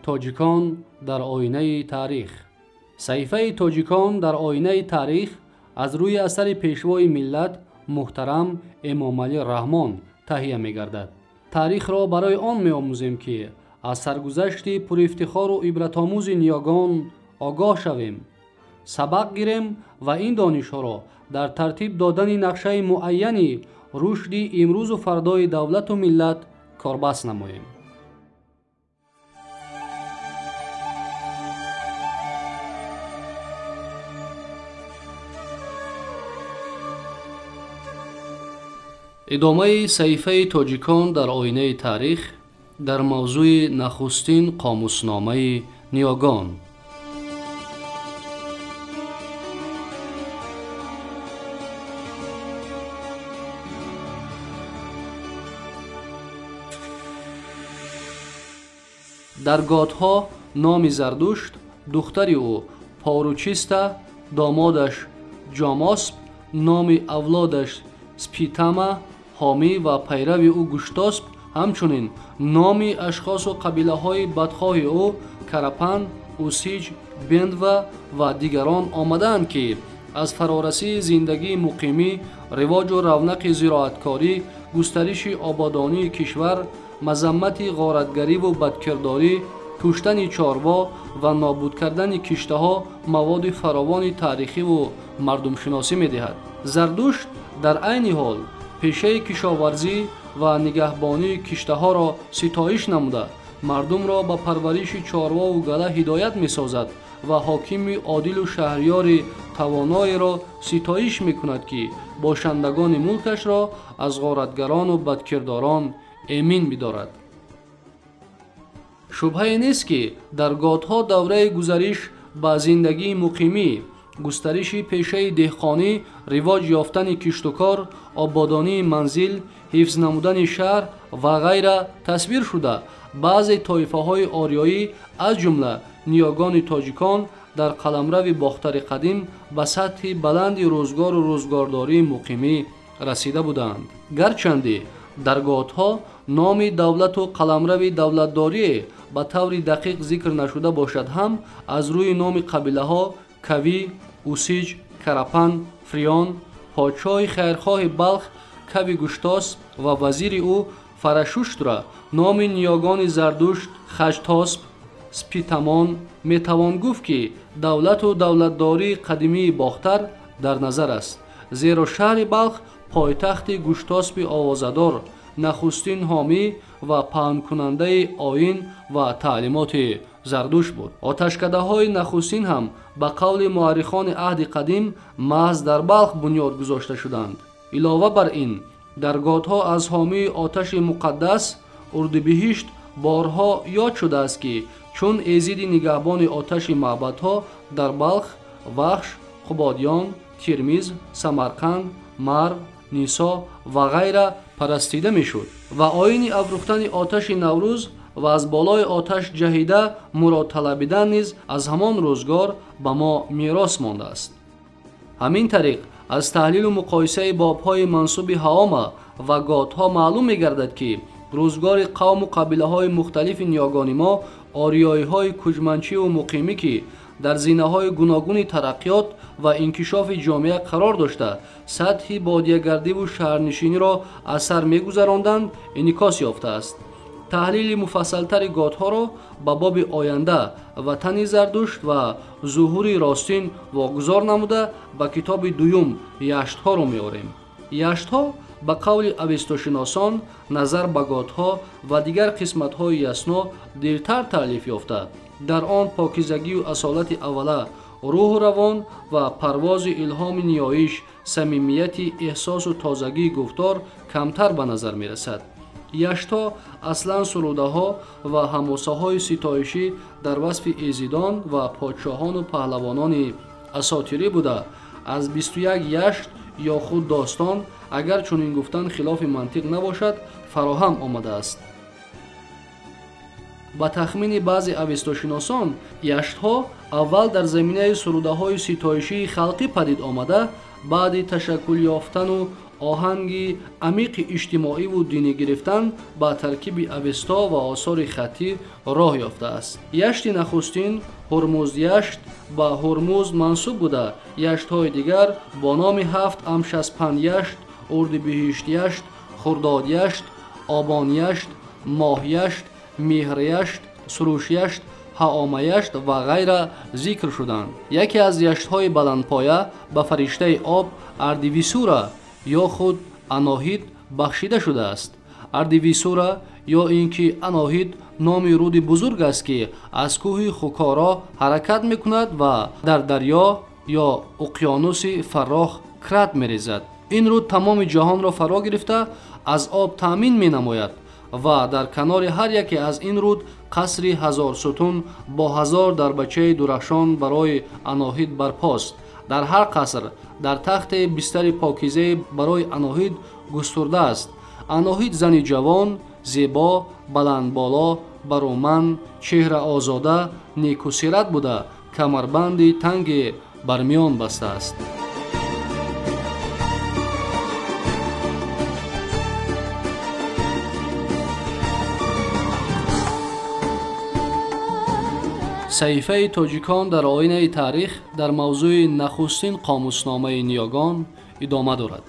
توجیکان در آینه تاریخ. صحیفه توجیکان در آینه تاریخ از روی اثر پیشوای ملت محترم امام علی رحمان تهیه می گردد. تاریخ را برای آن می آموزیم که از سرگذشت پر افتخار و عبرت آموز نیاگان آگاه شویم، سبق گیریم و این دانش ها را در ترتیب دادن نقشه معینی رشد امروز و فردای دولت و ملت کاربست نماییم. ادامه صحیفه توجیکان در آینه تاریخ در موضوع نخستین قاموسنامه نیاگان. در گاتها نام زردشت، دختری او پاروچیستا، دامادش جاماسپ، نام اولادش سپیتاما، حامی و پیروی او گشتاسپ، همچنین نام اشخاص و قبیله های بدخواه او کرپان، اوسیج، بندو و دیگران آمدند که از فرارسی زندگی مقیمی، رواج و رونق زراعتکاری، گسترش آبادانی کشور، مذمت غارتگری و بدکرداری، کشتن چاروا و نابود کردن کشته ها مواد فراوان تاریخی و مردم شناسی می دهد. زردشت در عین حال پیشه کشاورزی و نگهبانی کشته ها را ستایش نموده، مردم را به پرورش چاروا و گله هدایت می سازد و حاکم عادل و شهریار توانای را ستایش می کند که باشندگان ملکش را از غارتگران و بدکرداران امین می دارد. شبهه نیست که در گاتها دوره گذشت به زندگی مقیمی، گسترش پیشه دهقانی، رواج یافتن کشت و کار، آبادانی منزل، حفظ نمودن شهر و غیره تصویر شده. بعضی طایفه های آریایی از جمله نیاگان تاجیکان در قلمرو باختر قدیم به سطح بلند روزگار و روزگارداری مقیمی رسیده بودند. گرچند در گاتها نام دولت و قلمرو دولتداری به طور دقیق ذکر نشده باشد هم از روی نام قبیله ها کوی، اوسیج، کرپان، فریان، پادشاه خیرخواه بلخ کوی گشتاس و وزیر او فراشوشت را نام نیاگان زردشت، خشتاسپ، سپیتامان می توان گفت که دولت و دولتداری قدیمی باختر در نظر است، زیرا شهر بلخ پایتخت گشتاسپ آوازدار، نخستین حامی و پهن کننده آیین و تعلیمات زردشت بود. آتشکده های نخستین هم به قول مورخان عهد قدیم محض در بلخ بنیاد گذاشته شدند. علاوه بر این در گاتها از حامی آتش مقدس اردیبهشت بارها یاد شده است که چون ایزد نگهبان آتش معبدها در بلخ، وخش، قبادیان، ترمیز، سمرقند، مرو، نیسا و غیره پرستیده می شد و آیین افروختن آتش نوروز و از بالای آتش جهیده مراد طلبیدن نیز از همان روزگار به ما میراث مانده است. همین طریق از تحلیل و مقایسه بابهای منسوب هاما و گاتها معلوم می گردد که روزگار قوم و قبیله های مختلف نیاگان ما آریایی های کجمنچی و مقیمی که در زینه های گوناگون ترقیات و انکشاف جامعه قرار داشته سطح بادیه‌گردی و شهرنشینی را از سر می‌گذراندند انعکاس یافته است. تحلیل مفصل‌تر گاتها را به باب آینده وطن زردشت و ظهور راستین واگذار نموده به کتاب دوم یشت‌ها را می‌آوریم. یشت‌ها به قول اوستاشناسان نظر به گاتها و دیگر قسمت‌های یسنا دیرتر تألیف یافته. در آن پاکیزگی و اصالت اوله، روح و روان و پرواز الهام نیایش، صمیمیت احساس و تازگی گفتار کمتر به نظر می رسد. یشت‌ها اصلا سروده ها و حماسه های ستایشی در وصف ایزدان و پادشاهان و پهلوانان اساطیری بوده. از 21 یشت یا خود داستان اگر چنین گفتن خلاف منطق نباشد فراهم آمده است. با تخمین بعضی اوستاشناسان یشت‌ها اول در زمینه سروده‌های ستایشی خلقی پدید آمده، بعد تشکل یافتن و آهنگی عمیق اجتماعی و دینی گرفتن با ترکیب اوستا و آثار خطی راه یافته است. یشت نخستین هرمز یشت با هرمز منسوب بوده، یشت‌های دیگر با نام هفت امشسپند یشت، اردیبهشت یشت، خرداد یشت، آبان یشت، ماه یشت، مهر یشت، سروش یشت، حاامه یشت و غیره ذکر شدند. یکی از یشت‌های بلندپایه به فرشته آب اردیویسورا یا خود اناهید بخشیده شده است. اردیویسورا یا اینکه اناهید نام رود بزرگ است که از کوه خوکارا حرکت میکند و در دریا یا اقیانوس فراخ کرد میریزد. این رود تمام جهان را فرا گرفته از آب تامین می نماید و در کنار هر یکی از این رود قصری 1000 ستون با 1000 دربچه درخشان برای اناهید برپاست. در هر قصر در تخت بستر پاکیزه برای اناهید گسترده است. اناهید زنی جوان، زیبا، بلند بالا، برومند، چهره آزاده، نیکوسیرت بوده، کمربند تنگ برمیان بسته است. صحیفه تاجیکان در آینه تاریخ در موضوع نخستین قاموسنامه نیاگان ادامه دارد.